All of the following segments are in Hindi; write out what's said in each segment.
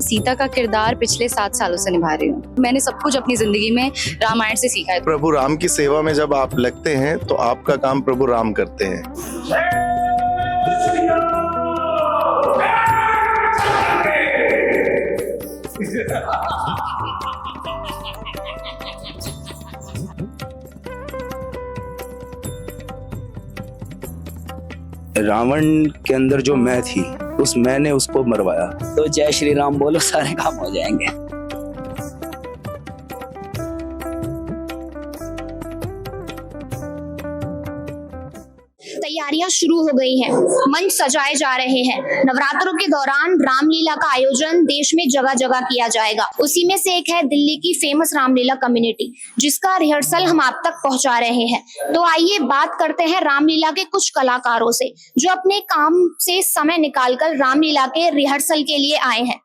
सीता का किरदार पिछले 7 सालों से निभा रही हूँ। मैंने सब कुछ अपनी जिंदगी में रामायण से सीखा है। प्रभु राम की सेवा में जब आप लगते हैं तो आपका काम प्रभु राम करते हैं। रावण के अंदर जो मैं थी, उस मैंने उसको मरवाया। तो जय श्री राम बोलो, सारे काम हो जाएंगे। तैयारियां शुरू हो गई हैं, मंच सजाए जा रहे हैं। नवरात्रों के दौरान रामलीला का आयोजन देश में जगह जगह किया जाएगा। उसी में से एक है दिल्ली की फेमस रामलीला कम्युनिटी, जिसका रिहर्सल हम आप तक पहुंचा रहे हैं। तो आइए बात करते हैं रामलीला के कुछ कलाकारों से, जो अपने काम से समय निकालकर रामलीला के रिहर्सल के लिए आए हैं।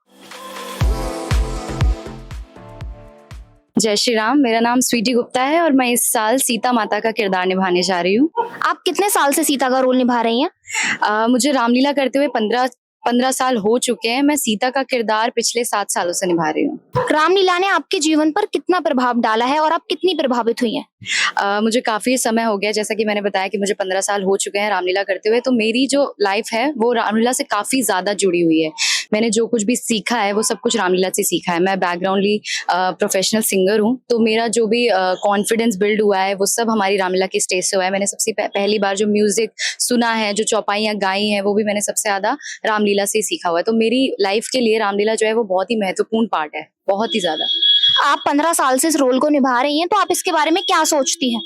जय श्री राम। मेरा नाम स्वीटी गुप्ता है और मैं इस साल सीता माता का किरदार निभाने जा रही हूँ। आप कितने साल से सीता का रोल निभा रही हैं? मुझे रामलीला करते हुए 15 साल हो चुके हैं। मैं सीता का किरदार पिछले 7 सालों से निभा रही हूँ। रामलीला ने आपके जीवन पर कितना प्रभाव डाला है और आप कितनी प्रभावित हुई हैं? मुझे काफी समय हो गया, जैसा कि मैंने बताया कि मुझे 15 साल हो चुके हैं रामलीला करते हुए। तो मेरी जो लाइफ है वो रामलीला से काफी ज्यादा जुड़ी हुई है। मैंने जो कुछ भी सीखा है वो सब कुछ रामलीला से सीखा है। मैं बैकग्राउंडली प्रोफेशनल सिंगर हूँ, तो मेरा जो भी कॉन्फिडेंस बिल्ड हुआ है वो सब हमारी रामलीला के स्टेज से हुआ है। मैंने सबसे पहली बार जो म्यूजिक सुना है, जो चौपाइयाँ गाई हैं, वो भी मैंने सबसे ज्यादा रामलीला से सीखा हुआ है। तो मेरी लाइफ के लिए रामलीला जो है वो बहुत ही महत्वपूर्ण पार्ट है, बहुत ही ज्यादा। आप 15 साल से इस रोल को निभा रही हैं, तो आप इसके बारे में क्या सोचती हैं?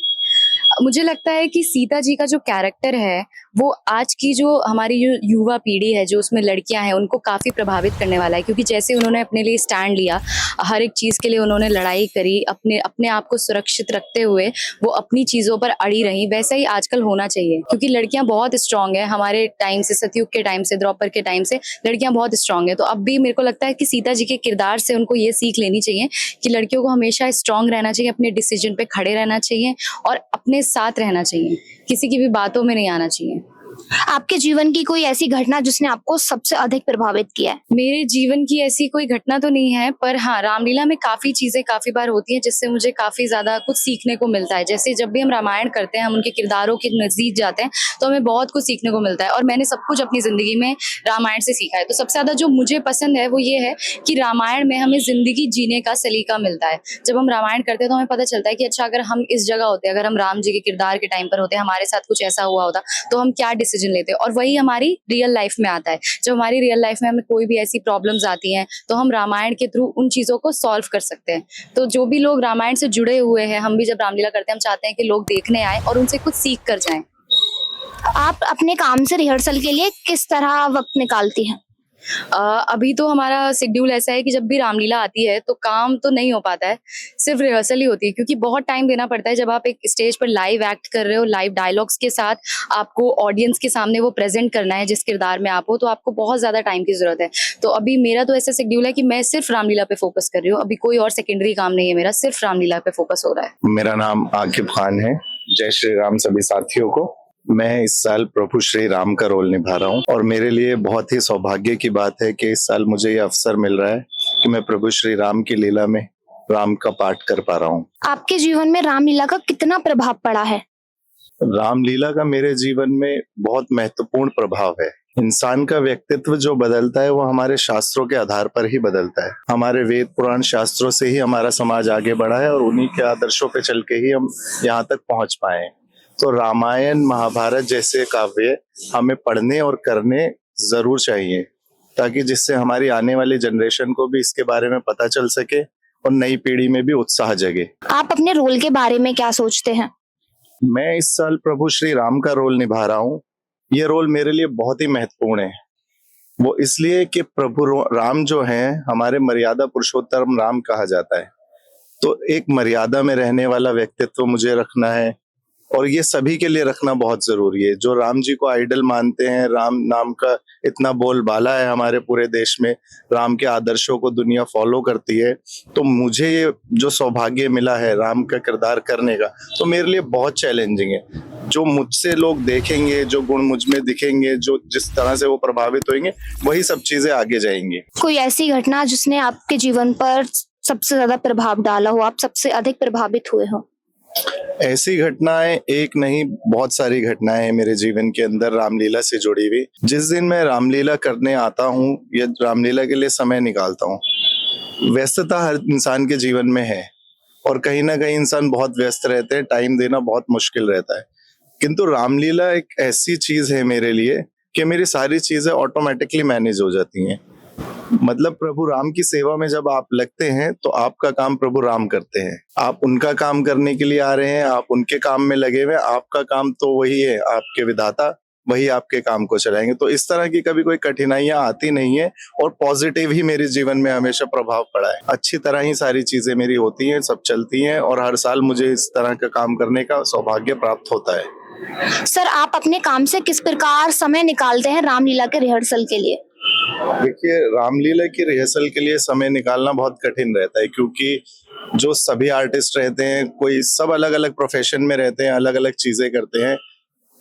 मुझे लगता है कि सीता जी का जो कैरेक्टर है वो आज की जो हमारी जो युवा पीढ़ी है, जो उसमें लड़कियां हैं, उनको काफ़ी प्रभावित करने वाला है। क्योंकि जैसे उन्होंने अपने लिए स्टैंड लिया, हर एक चीज़ के लिए उन्होंने लड़ाई करी, अपने आप को सुरक्षित रखते हुए वो अपनी चीज़ों पर अड़ी रही, वैसा ही आजकल होना चाहिए। क्योंकि लड़कियां बहुत स्ट्रांग है। हमारे टाइम से, सतयुग के टाइम से, द्रौपद के टाइम से लड़कियां बहुत स्ट्रांग है। तो अब भी मेरे को लगता है कि सीता जी के किरदार से उनको ये सीख लेनी चाहिए कि लड़कियों को हमेशा स्ट्रांग रहना चाहिए, अपने डिसीजन पे खड़े रहना चाहिए और अपने साथ रहना चाहिए, किसी की भी बातों में नहीं आना चाहिए। आपके जीवन की कोई ऐसी घटना जिसने आपको सबसे अधिक प्रभावित किया है? मेरे जीवन की ऐसी कोई घटना तो नहीं है, पर हाँ, रामलीला में काफी चीजें काफी बार होती हैं जिससे मुझे काफी ज्यादा कुछ सीखने को मिलता है। जैसे जब भी हम रामायण करते हैं, हम उनके किरदारों के नजदीक जाते हैं, तो हमें बहुत कुछ सीखने को मिलता है। और मैंने सब कुछ अपनी जिंदगी में रामायण से सीखा है। तो सबसे ज्यादा जो मुझे पसंद है वो ये है कि रामायण में हमें जिंदगी जीने का सलीका मिलता है। जब हम रामायण करते हैं तो हमें पता चलता है कि अच्छा, अगर हम इस जगह होते, अगर हम राम जी के किरदार के टाइम पर होते, हमारे साथ कुछ ऐसा हुआ होता, तो हम क्या डिसीजन लेते। और वही हमारी रियल लाइफ में आता है। जब हमारी रियल लाइफ में हमें कोई भी ऐसी प्रॉब्लम्स आती हैं, तो हम रामायण के थ्रू उन चीजों को सॉल्व कर सकते हैं। तो जो भी लोग रामायण से जुड़े हुए हैं, हम भी जब रामलीला करते हैं, हम चाहते हैं कि लोग देखने आए और उनसे कुछ सीख कर जाएं। आप अपने काम से रिहर्सल के लिए किस तरह वक्त निकालती हैं? अभी तो हमारा शेड्यूल ऐसा है कि जब भी रामलीला आती है तो काम तो नहीं हो पाता है, सिर्फ रिहर्सल ही होती है। क्योंकि बहुत टाइम देना पड़ता है। जब आप एक स्टेज पर लाइव एक्ट कर रहे हो, लाइव डायलॉग्स के साथ आपको ऑडियंस के सामने वो प्रेजेंट करना है जिस किरदार में आप हो, तो आपको बहुत ज्यादा टाइम की जरूरत है। तो अभी मेरा तो ऐसा शेड्यूल है कि मैं सिर्फ रामलीला पे फोकस कर रही हूँ। अभी कोई और सेकेंडरी काम नहीं है मेरा, सिर्फ रामलीला पे फोकस हो रहा है। मेरा नाम आकिब खान है। जय श्री राम सभी साथियों को। मैं इस साल प्रभु श्री राम का रोल निभा रहा हूँ और मेरे लिए बहुत ही सौभाग्य की बात है कि इस साल मुझे ये अवसर मिल रहा है कि मैं प्रभु श्री राम की लीला में राम का पाठ कर पा रहा हूँ। आपके जीवन में रामलीला का कितना प्रभाव पड़ा है? रामलीला का मेरे जीवन में बहुत महत्वपूर्ण प्रभाव है। इंसान का व्यक्तित्व जो बदलता है वो हमारे शास्त्रों के आधार पर ही बदलता है। हमारे वेद पुराण शास्त्रों से ही हमारा समाज आगे बढ़ा है और उन्हीं के आदर्शों पे चल के ही हम यहाँ तक पहुंच पाए हैं। तो रामायण, महाभारत जैसे काव्य हमें पढ़ने और करने जरूर चाहिए, ताकि जिससे हमारी आने वाली जनरेशन को भी इसके बारे में पता चल सके और नई पीढ़ी में भी उत्साह जगे। आप अपने रोल के बारे में क्या सोचते हैं? मैं इस साल प्रभु श्री राम का रोल निभा रहा हूँ। ये रोल मेरे लिए बहुत ही महत्वपूर्ण है। वो इसलिए कि प्रभु राम जो हैं, हमारे मर्यादा पुरुषोत्तम राम कहा जाता है। तो एक मर्यादा में रहने वाला व्यक्तित्व मुझे रखना है। और ये सभी के लिए रखना बहुत जरूरी है। जो राम जी को आइडल मानते हैं, राम नाम का इतना बोलबाला है हमारे पूरे देश में, राम के आदर्शों को दुनिया फॉलो करती है, तो मुझे ये जो सौभाग्य मिला है राम का किरदार करने का, तो मेरे लिए बहुत चैलेंजिंग है। जो मुझसे लोग देखेंगे, जो गुण मुझ में दिखेंगे, जो जिस तरह से वो प्रभावित होंगे, वही सब चीजें आगे जाएंगी। कोई ऐसी घटना जिसने आपके जीवन पर सबसे ज्यादा प्रभाव डाला हो, आप सबसे अधिक प्रभावित हुए हो? ऐसी घटनाएं एक नहीं, बहुत सारी घटनाएं हैं मेरे जीवन के अंदर रामलीला से जुड़ी हुई। जिस दिन मैं रामलीला करने आता हूँ या रामलीला के लिए समय निकालता हूँ, व्यस्तता हर इंसान के जीवन में है और कहीं ना कहीं इंसान बहुत व्यस्त रहते हैं, टाइम देना बहुत मुश्किल रहता है। किंतु रामलीला एक ऐसी चीज है मेरे लिए कि मेरी सारी चीजें ऑटोमेटिकली मैनेज हो जाती हैं। मतलब प्रभु राम की सेवा में जब आप लगते हैं तो आपका काम प्रभु राम करते हैं। आप उनका काम करने के लिए आ रहे हैं, आप उनके काम में लगे हुए, आपका काम तो वही है, आपके विधाता वही आपके काम को चलाएंगे। तो इस तरह की कभी कोई कठिनाइयां आती नहीं है और पॉजिटिव ही मेरे जीवन में हमेशा प्रभाव पड़ा है। अच्छी तरह ही सारी चीजें मेरी होती हैं, सब चलती हैं और हर साल मुझे इस तरह का काम करने का सौभाग्य प्राप्त होता है। सर, आप अपने काम से किस प्रकार समय निकालते हैं रामलीला के रिहर्सल के लिए? देखिए, रामलीला की रिहर्सल के लिए समय निकालना बहुत कठिन रहता है, क्योंकि जो सभी आर्टिस्ट रहते हैं, कोई सब अलग अलग प्रोफेशन में रहते हैं, अलग अलग चीजें करते हैं,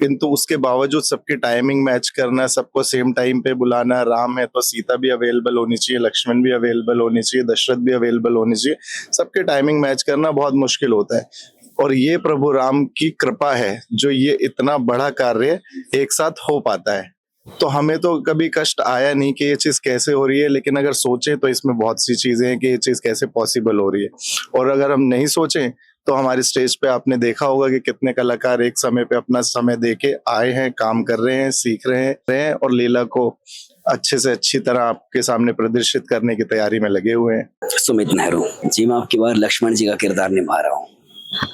किंतु उसके बावजूद सबकी टाइमिंग मैच करना, सबको सेम टाइम पे बुलाना। राम है तो सीता भी अवेलेबल होनी चाहिए, लक्ष्मण भी अवेलेबल होनी चाहिए, दशरथ भी अवेलेबल होनी चाहिए, सबके टाइमिंग मैच करना बहुत मुश्किल होता है। और ये प्रभु राम की कृपा है जो ये इतना बड़ा कार्य एक साथ हो पाता है। तो हमें तो कभी कष्ट आया नहीं कि ये चीज कैसे हो रही है, लेकिन अगर सोचें तो इसमें बहुत सी चीजें हैं कि ये चीज कैसे पॉसिबल हो रही है। और अगर हम नहीं सोचें तो हमारे स्टेज पे आपने देखा होगा कि कितने कलाकार एक समय पे अपना समय देके आए हैं, काम कर रहे हैं, सीख रहे हैं और लीला को अच्छे से अच्छी तरह आपके सामने प्रदर्शित करने की तैयारी में लगे हुए हैं। सुमित नेहरू जी, मैं आपकी बार लक्ष्मण जी का किरदार निभा रहा हूँ।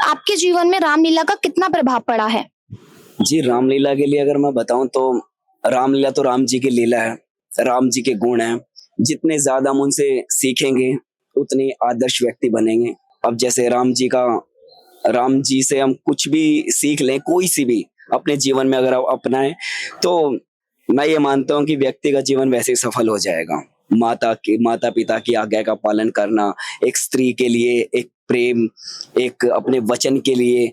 आपके जीवन में रामलीला का कितना प्रभाव पड़ा है? जी, रामलीला के लिए अगर मैं बताऊं तो रामलीला तो राम जी की लीला है, राम जी के गुण हैं। जितने ज्यादा हम उनसे सीखेंगे उतने आदर्श व्यक्ति बनेंगे। अब जैसे राम जी से हम कुछ भी सीख लें, कोई सी भी अपने जीवन में अगर अपनाएं, तो मैं ये मानता हूँ कि व्यक्ति का जीवन वैसे ही सफल हो जाएगा। माता पिता की आज्ञा का पालन करना, एक स्त्री के लिए एक प्रेम, एक अपने वचन के लिए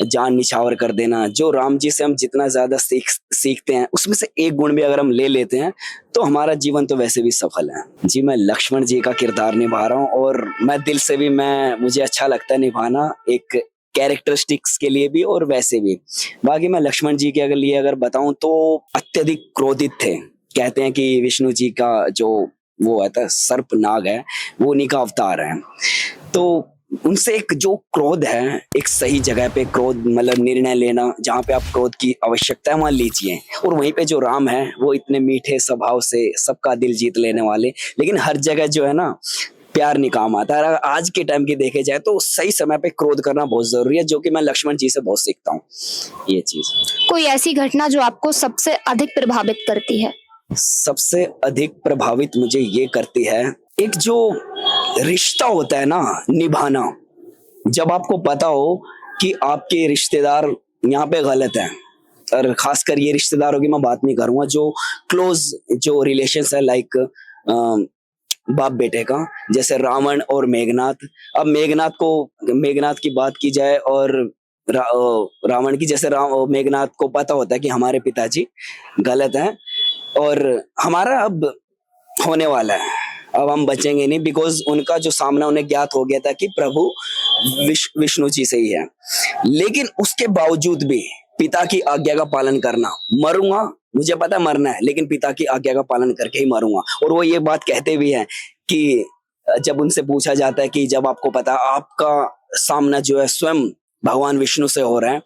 जान निछावर कर देना, जो राम जी से हम जितना ज्यादा सीखते हैं, उसमें से एक गुण भी अगर हम ले लेते हैं तो हमारा जीवन तो वैसे भी सफल है। जी, मैं लक्ष्मण जी का किरदार निभा रहा हूँ और मैं दिल से भी मुझे अच्छा लगता है निभाना, एक कैरेक्टरिस्टिक्स के लिए भी और वैसे भी। बाकी मैं लक्ष्मण जी के लिए अगर बताऊं तो अत्यधिक क्रोधित थे। कहते हैं कि विष्णु जी का जो वो है सर्प नाग है, वो उन्हीं का अवतार है। तो उनसे एक जो क्रोध है, एक सही जगह पे क्रोध, मतलब निर्णय लेना, जहाँ पे आप क्रोध की आवश्यकता है वहां लीजिए। और वहीं पे जो राम है वो इतने मीठे स्वभाव से सबका दिल जीत लेने वाले, लेकिन हर जगह जो है ना प्यार नहीं काम आता है। अगर आज के टाइम की देखे जाए तो सही समय पे क्रोध करना बहुत जरूरी है, जो कि मैं लक्ष्मण जी से बहुत सीखता हूँ ये चीज। कोई ऐसी घटना जो आपको सबसे अधिक प्रभावित करती है? सबसे अधिक प्रभावित मुझे ये करती है, एक जो रिश्ता होता है ना निभाना, जब आपको पता हो कि आपके रिश्तेदार यहाँ पे गलत है, और खासकर ये रिश्तेदारों की मैं बात नहीं करूंगा, जो क्लोज जो रिलेशंस है, लाइक बाप बेटे का, जैसे रावण और मेघनाथ। अब मेघनाथ की बात की जाए और रावण की, जैसे मेघनाथ को पता होता है कि हमारे पिताजी गलत हैं और हमारा अब होने वाला है, अब हम बचेंगे नहीं, बिकॉज उनका जो सामना उन्हें ज्ञात हो गया था कि प्रभु विष्णु जी से ही है। लेकिन उसके बावजूद भी पिता की आज्ञा का पालन करना, मरूंगा, मुझे पता मरना है, लेकिन पिता की आज्ञा का पालन करके ही मरूंगा। और वो ये बात कहते भी हैं कि जब उनसे पूछा जाता है कि जब आपको पता आपका सामना जो है स्वयं भगवान विष्णु से हो रहा है,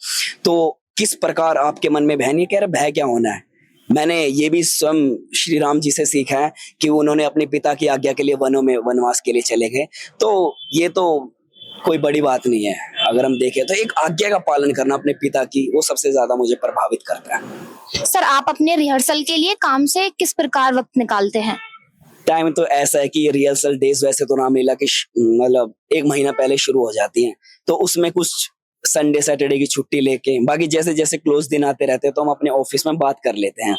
तो किस प्रकार आपके मन में भय नहीं? कह रहे भय क्या होना है, मैंने ये भी स्वयं श्री राम जी से सीखा है कि उन्होंने अपने पिता की आज्ञा के लिए वनों में वनवास के लिए चले गए। तो ये तो कोई बड़ी बात नहीं है। अगर हम देखें तो एक आज्ञा का पालन करना अपने पिता की, वो सबसे ज्यादा मुझे प्रभावित करता है। सर, आप अपने रिहर्सल के लिए काम से किस प्रकार वक्त निकालते हैं? टाइम तो ऐसा है कि ये रिहर्सल डेज वैसे तो रामलीला के मतलब 1 महीना पहले शुरू हो जाती हैं, तो उसमें कुछ संडे सैटरडे की छुट्टी लेके, बाकी जैसे जैसे क्लोज दिन आते रहते हैं तो हम अपने ऑफिस में बात कर लेते हैं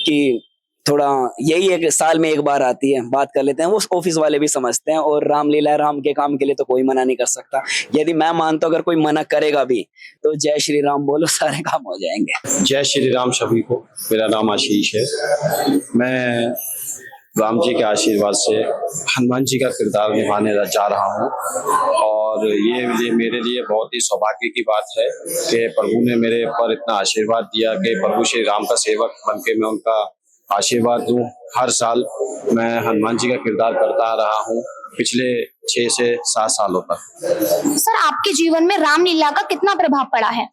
कि थोड़ा यही एक साल में एक बार आती है, बात कर लेते हैं। वो ऑफिस वाले भी समझते हैं, और रामलीला राम के काम के लिए तो कोई मना नहीं कर सकता। यदि मैं मानता हूं अगर कोई मना करेगा भी तो जय श्री राम बोलो, सारे काम हो जाएंगे। जय श्री राम सभी को। मेरा नाम आशीष है। मैं राम जी के आशीर्वाद से हनुमान जी का किरदार निभाने जा रहा हूँ, और ये मेरे लिए बहुत ही सौभाग्य की बात है कि प्रभु ने मेरे ऊपर इतना आशीर्वाद दिया कि प्रभु श्री राम का सेवक बनके मैं उनका आशीर्वाद दूं। हर साल मैं हनुमान जी का किरदार करता आ रहा हूँ पिछले 6 से 7 सालों तक। सर, आपके जीवन में रामलीला का कितना प्रभाव पड़ा है?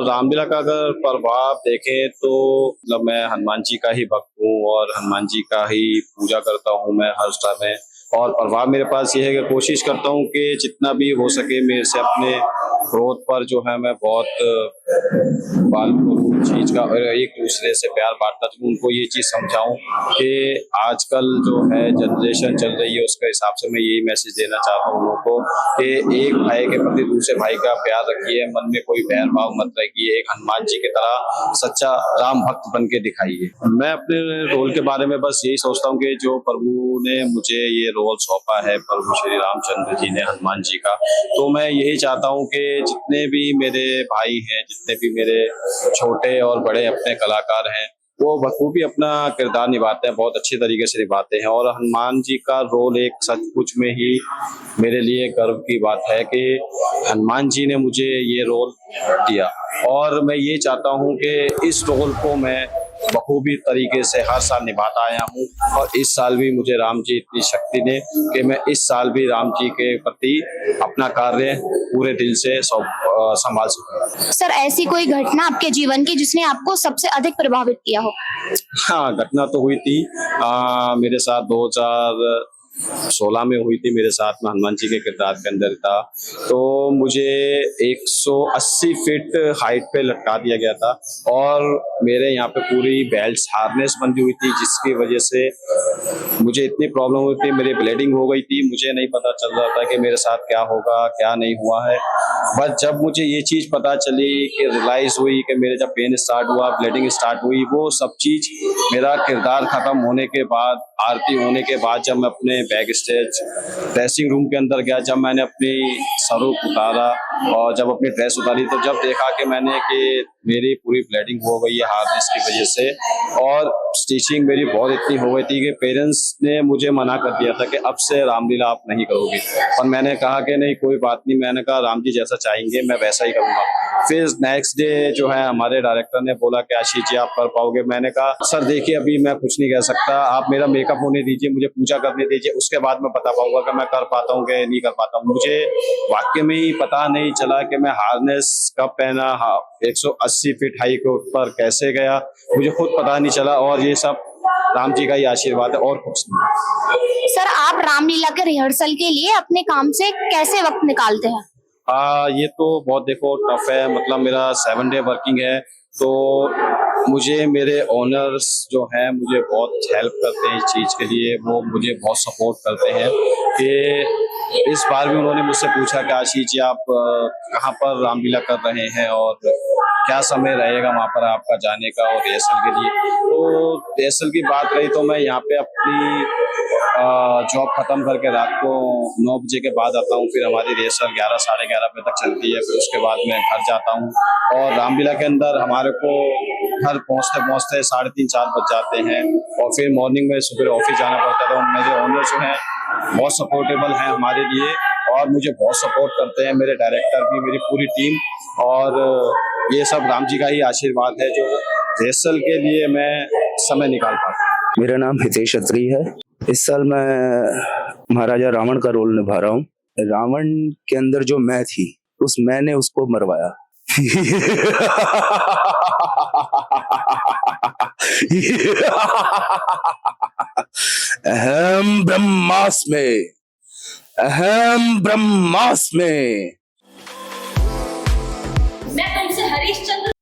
रामलीला का अगर प्रभाव देखें तो मतलब मैं हनुमान जी का ही भक्त हूँ और हनुमान जी का ही पूजा करता हूँ मैं हर समय। और प्रभाव मेरे पास ये है कि कोशिश करता हूँ कि जितना भी हो सके मेरे से अपने क्रोध पर जो है मैं बहुत चीज का और एक दूसरे से प्यार बांटता हूँ, उनको ये चीज समझाऊं कि आजकल जो है जनरेशन चल रही है उसके हिसाब से मैं यही मैसेज देना चाहता हूँ उन लोगों को कि एक भाई के प्रति दूसरे भाई का प्यार रखिए, मन में कोई भेदभाव मत रखिए, एक हनुमान जी की तरह सच्चा राम भक्त बन के दिखाइए। मैं अपने रोल के बारे में बस यही सोचता हूँ कि जो प्रभु ने मुझे ये रोल सौंपा है, प्रभु श्री रामचंद्र जी ने हनुमान जी का, तो मैं यही चाहता हूँ कि जितने भी मेरे भाई हैं, जितने भी मेरे छोटे और बड़े अपने कलाकार हैं, वो बखूबी अपना किरदार निभाते हैं, बहुत अच्छे तरीके से निभाते हैं। और हनुमान जी का रोल एक सचमुच में ही मेरे लिए गर्व की बात है कि हनुमान जी ने मुझे ये रोल दिया, और मैं ये चाहता हूँ कि इस रोल को मैं बखूबी तरीके से हर साल निभाता आया हूँ। और इस साल भी मुझे राम जी इतनी शक्ति ने कि मैं इस साल भी राम जी के प्रति अपना कार्य पूरे दिल से संभाल सकूँ। सर, ऐसी कोई घटना आपके जीवन की जिसने आपको सबसे अधिक प्रभावित किया हो? हाँ, घटना तो हुई थी मेरे साथ 2016 में हुई थी। मेरे साथ में हनुमान जी के किरदार के अंदर था, तो मुझे 180 फीट हाइट पे लटका दिया गया था, और मेरे यहाँ पे पूरी बेल्ट हार्नेस बंधी हुई थी, जिसकी वजह से मुझे इतनी प्रॉब्लम हुई थी, मेरी ब्लीडिंग हो गई थी। मुझे नहीं पता चल रहा था कि मेरे साथ क्या होगा क्या नहीं हुआ है। बस जब मुझे ये चीज पता चली कि रियलाइज हुई कि मेरे जब पेन स्टार्ट हुआ, ब्लीडिंग स्टार्ट हुई, वो सब चीज मेरा किरदार खत्म होने के बाद, आरती होने के बाद, जब मैं अपने बैक स्टेज ड्रेसिंग रूम के अंदर गया, जब मैंने अपनी स्वरूप उतारा और जब अपनी ड्रेस उतारी, तो जब देखा कि मैंने कि मेरी पूरी ब्लीडिंग हो गई है हार्नेस की वजह से, और स्टिचिंग मेरी बहुत इतनी हो गई थी कि पेरेंट्स ने मुझे मना कर दिया था कि अब से रामलीला आप नहीं करोगे। पर मैंने कहा कि नहीं, कोई बात नहीं, मैंने कहा राम जी जैसा चाहेंगे मैं वैसा ही करूंगा। फिर नेक्स्ट डे जो है हमारे डायरेक्टर ने बोला कि आशीष जी आप कर पाओगे। मैंने कहा सर देखिए अभी मैं कुछ नहीं कह सकता, आप मेरा मेकअप होने दीजिए, मुझे पूजा करने दीजिए, उसके बाद मैं बता पाऊंगा कि मैं कर पाता हूँ कि नहीं कर पाता हूँ। मुझे वाकई में ही पता नहीं चला कि मैं हार्नेस कब पहना, 180 फीट हाई के ऊपर कैसे गया, मुझे खुद पता नहीं चला, और ये सब राम जी का ही आशीर्वाद है और कुछ नहीं। सर, आप रामलीला के रिहर्सल के लिए अपने काम से कैसे वक्त निकालते हैं? ये तो बहुत देखो टफ है, मतलब मेरा 7 डे वर्किंग है, तो मुझे मेरे ओनर्स जो हैं मुझे बहुत हेल्प करते हैं इस चीज़ के लिए, वो मुझे बहुत सपोर्ट करते हैं। कि इस बार भी उन्होंने मुझसे पूछा कि आशीष जी आप कहाँ पर रामलीला कर रहे हैं और क्या समय रहेगा वहाँ पर आपका जाने का और रिहर्सल के लिए। तो रिहर्सल की बात रही तो मैं यहाँ पे अपनी जॉब खत्म करके रात को 9 बजे के बाद आता हूँ, फिर हमारी रिहर्सल 11 साढ़े 11 बजे तक चलती है, फिर उसके बाद मैं घर जाता हूँ। और रामलीला के अंदर हमारे को घर पहुँचते पहुँचते 3:30-4 बज जाते हैं, और फिर मॉर्निंग में सुबह ऑफिस जाना पड़ता है। तो मेरे ओनर जो हैं बहुत सपोर्टेबल हैं हमारे लिए, और मुझे बहुत सपोर्ट करते हैं, मेरे डायरेक्टर भी, मेरी पूरी टीम, और ये सब राम जी का ही आशीर्वाद है जो रिहर्सल के लिए मैं समय निकाल पाता हूँ। मेरा नाम हितेश अत्री है। इस साल मैं महाराजा रावण का रोल निभा रहा हूँ। रावण के अंदर जो मैं थी, उस मैंने उसको मरवाया। अहम ब्रह्मास्मि, अहम ब्रह्मास्मि। मैं तुमसे हरिश्चंद्र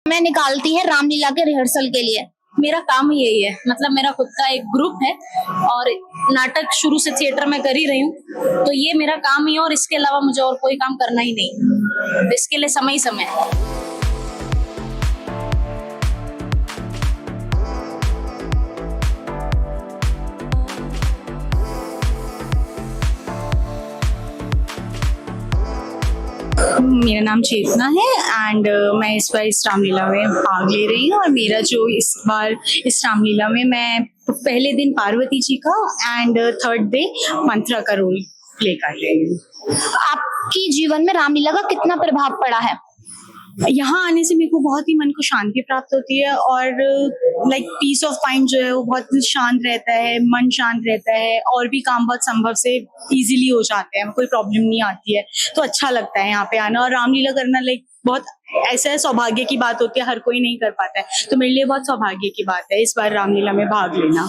मैं निकालती है रामलीला के रिहर्सल के लिए। मेरा काम ही यही है, मतलब मेरा खुद का एक ग्रुप है और नाटक शुरू से थिएटर में कर ही रही हूँ, तो ये मेरा काम ही है और इसके अलावा मुझे और कोई काम करना ही नहीं, इसके लिए समय ही समय है। मेरा नाम चेतना है एंड मैं इस बार इस रामलीला में भाग ले रही हूँ और मेरा जो इस बार इस रामलीला में मैं पहले दिन पार्वती जी का एंड थर्ड डे मंत्रा का रोल प्ले कर रही हूँ। आपकी जीवन में रामलीला का कितना प्रभाव पड़ा है? यहाँ आने से मेरे को बहुत ही मन को शांति प्राप्त होती है और लाइक पीस ऑफ माइंड जो है वो बहुत शांत रहता है, मन शांत रहता है और भी काम बहुत संभव से इजीली हो जाते हैं, कोई प्रॉब्लम नहीं आती है, तो अच्छा लगता है यहाँ पे आना। और रामलीला करना लाइक बहुत ऐसा है, सौभाग्य की बात होती है, हर कोई नहीं कर पाता है, तो मेरे लिए बहुत सौभाग्य की बात है इस बार रामलीला में भाग लेना।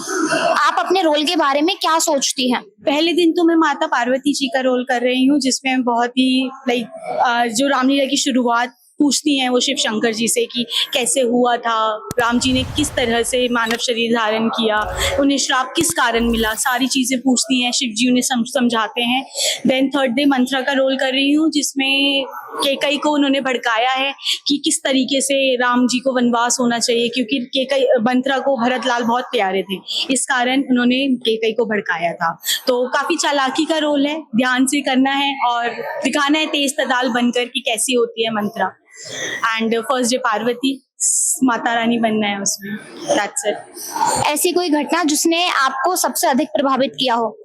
आप अपने रोल के बारे में क्या सोचती हैं? पहले दिन तो मैं माता पार्वती जी का रोल कर रही हूँ, जिसमें बहुत ही लाइक जो रामलीला की शुरुआत पूछती हैं वो शिव शंकर जी से कि कैसे हुआ था, राम जी ने किस तरह से मानव शरीर धारण किया, उन्हें श्राप किस कारण मिला, सारी चीजें पूछती हैं, शिव जी उन्हें समझाते हैं। देन थर्ड डे मंत्रा का रोल कर रही हूँ, जिसमें केकई को उन्होंने भड़काया है कि किस तरीके से राम जी को वनवास होना चाहिए, क्योंकि केकई मंत्रा को भरत लाल बहुत प्यारे थे, इस कारण उन्होंने केकई को भड़काया था। तो काफी चालाकी का रोल है, ध्यान से करना है और दिखाना है तेज तदाल बनकर कि कैसी होती है मंत्रा। And first day Parvati Mata Rani बनना है उसमें, दैट्स इट। ऐसी कोई घटना जिसने आपको सबसे अधिक प्रभावित किया हो?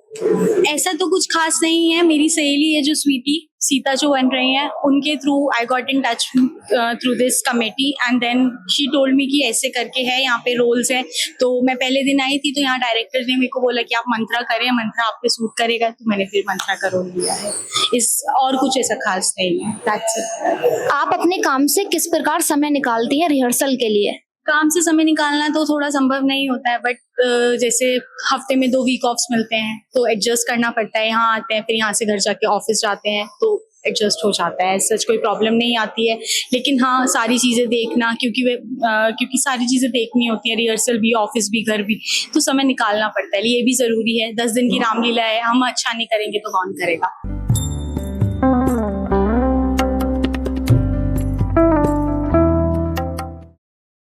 ऐसा तो कुछ खास नहीं है, मेरी सहेली है जो स्वीटी सीता जो बन रही हैं, उनके through I got in touch through this committee and then she told me कि ऐसे करके है, यहाँ पे रोल्स हैं। तो मैं पहले दिन आई थी तो यहाँ डायरेक्टर ने मेरे को बोला कि आप मंत्रा करें, मंत्रा आप पे सूट करेगा, तो मैंने फिर मंत्रा का रोल लिया है। इस और कुछ ऐसा खास नहीं है, दैट्स इट। आप अपने काम से किस प्रकार समय निकालती हैं रिहर्सल के लिए? काम से समय निकालना तो थोड़ा संभव नहीं होता है, बट जैसे हफ्ते में 2 वीक ऑफ्स मिलते हैं तो एडजस्ट करना पड़ता है। यहाँ आते हैं, फिर यहाँ से घर जाके ऑफिस जाते हैं, तो एडजस्ट हो जाता है, सच कोई प्रॉब्लम नहीं आती है। लेकिन हाँ, सारी चीज़ें देखना, क्योंकि सारी चीज़ें देखनी होती है, रिहर्सल भी, ऑफिस भी, घर भी, तो समय निकालना पड़ता है, ये भी ज़रूरी है। 10 दिन की रामलीला है, हम अच्छा नहीं करेंगे तो कौन करेगा।